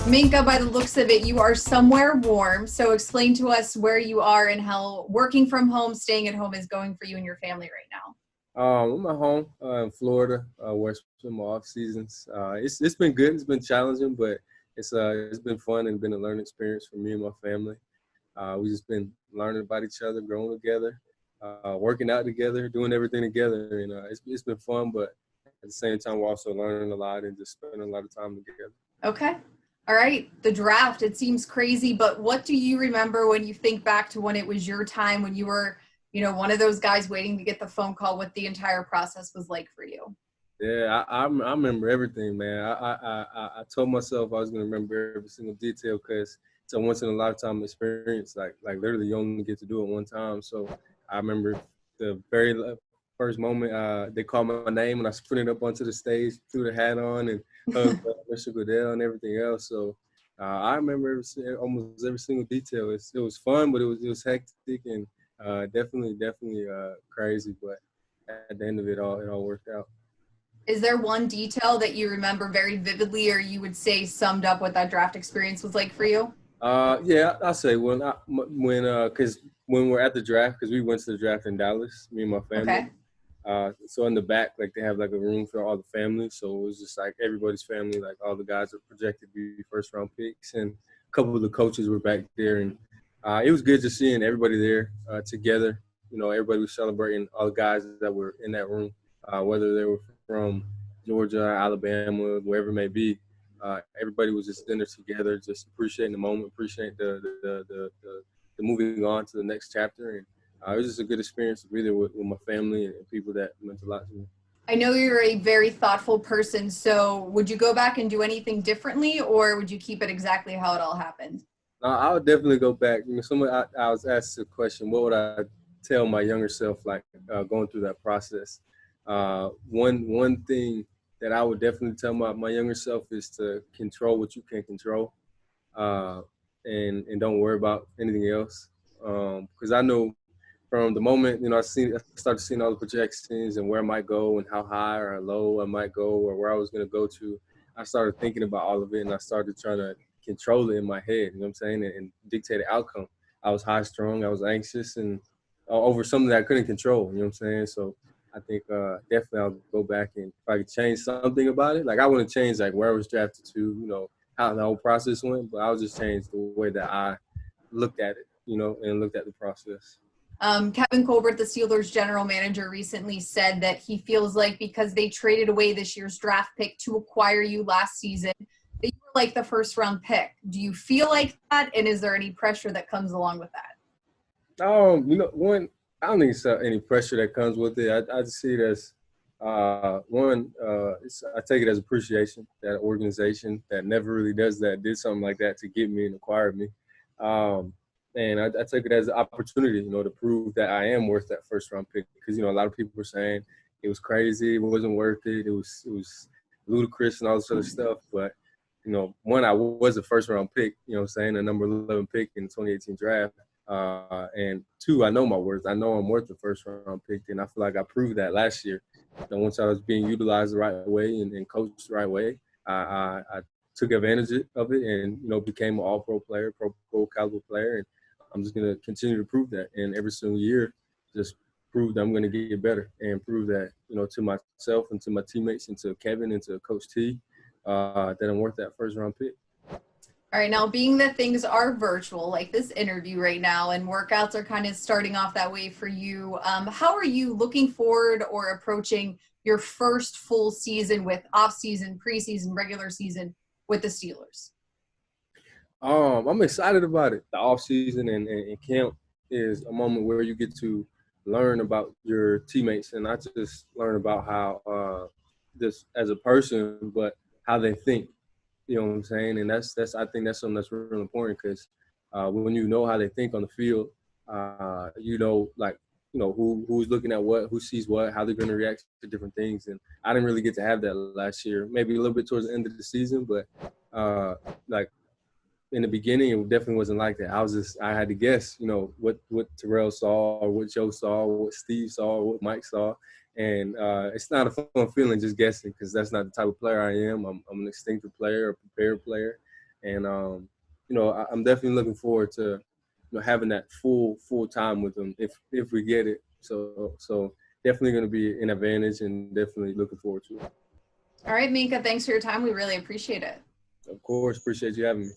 Minkah, by the looks of it, you are somewhere warm. So explain to us where you are and how working from home, staying at home is going for you and your family right now. I'm at home in Florida, where I spend my off seasons. It's been good. It's been challenging, but it's been fun and been a learning experience for me and my family. We just been learning about each other, growing together, working out together, doing everything together, and it's been fun. But at the same time, we're also learning a lot and just spending a lot of time together. Okay. All right. The draft, it seems crazy, but what do you remember when you think back to when it was your time, when you were, one of those guys waiting to get the phone call, what the entire process was like for you? Yeah, I remember everything, man. I told myself I was gonna remember every single detail because it's a once in a lifetime experience. Like literally, you only get to do it one time. So I remember the first moment they called my name and I sprinted up onto the stage, threw the hat on, and hugged Mr. Goodell and everything else. So I remember almost every single detail. It was fun, but it was hectic and definitely crazy. But at the end of it all worked out. Is there one detail that you remember very vividly or you would say summed up what that draft experience was like for you? Yeah, I'll say because when we're at the draft, because we went to the draft in Dallas, me and my family. Okay. So in the back, like they have like a room for all the family. So it was just like everybody's family, like all the guys are projected to be first round picks, and a couple of the coaches were back there, and it was good just seeing everybody there together. Everybody was celebrating all the guys that were in that room, whether they were from Georgia, Alabama, wherever it may be. Everybody was just in there together, just appreciating the moment, appreciating the moving on to the next chapter, and it was just a good experience to be there with my family and people that meant a lot to me. I know you're a very thoughtful person, so would you go back and do anything differently or would you keep it exactly how it all happened? I would definitely go back. I was asked the question, what would I tell my younger self, like going through that process? One thing that I would definitely tell my younger self is to control what you can control, uh, and don't worry about anything else. Because I know from the moment I started seeing all the projections and where I might go and how high or low I might go or where I was going to go to. I started thinking about all of it and I started trying to control it in my head. You know what I'm saying, and dictate the outcome. I was high strung, I was anxious, and over something that I couldn't control. You know what I'm saying? So I think definitely I'll go back, and if I could change something about it, like I wouldn't change like where I was drafted to, how the whole process went, but I'll just change the way that I looked at it, and looked at the process. Kevin Colbert, the Steelers general manager, recently said that he feels like because they traded away this year's draft pick to acquire you last season, that you were like the first round pick. Do you feel like that? And is there any pressure that comes along with that? One, I don't think it's any pressure that comes with it. I just see it as I take it as appreciation that organization that never really does that did something like that to get me and acquire me. And I take it as an opportunity, to prove that I am worth that first round pick. Because a lot of people were saying it was crazy, it wasn't worth it, it was ludicrous and all this other stuff. But one, I was a first round pick, what I'm saying, a number 11 pick in the 2018 draft. And two, I know my worth. I know I'm worth the first round pick, and I feel like I proved that last year. Once I was being utilized the right way and coached the right way, I took advantage of it and became an all-pro player, pro caliber player, and I'm just gonna continue to prove that. And every single year, just prove that I'm gonna get better and prove that to myself and to my teammates and to Kevin and to Coach T that I'm worth that first round pick. All right, now being that things are virtual, like this interview right now, and workouts are kind of starting off that way for you, how are you looking forward or approaching your first full season with off-season, preseason, regular season with the Steelers? I'm excited about it. The off season and camp is a moment where you get to learn about your teammates and not just learn about how this as a person, but how they think. You know what I'm saying? And that's I think that's something that's really important because when you know how they think on the field, like who's looking at what, who sees what, how they're going to react to different things. And I didn't really get to have that last year. Maybe a little bit towards the end of the season, but like in the beginning, it definitely wasn't like that. I had to guess, what Terrell saw or what Joe saw, or what Steve saw, or what Mike saw. And it's not a fun feeling just guessing because that's not the type of player I am. I'm an instinctive player, a prepared player. And I'm definitely looking forward to having that full time with him if we get it. So definitely going to be an advantage, and definitely looking forward to it. All right, Minkah, thanks for your time. We really appreciate it. Of course, appreciate you having me.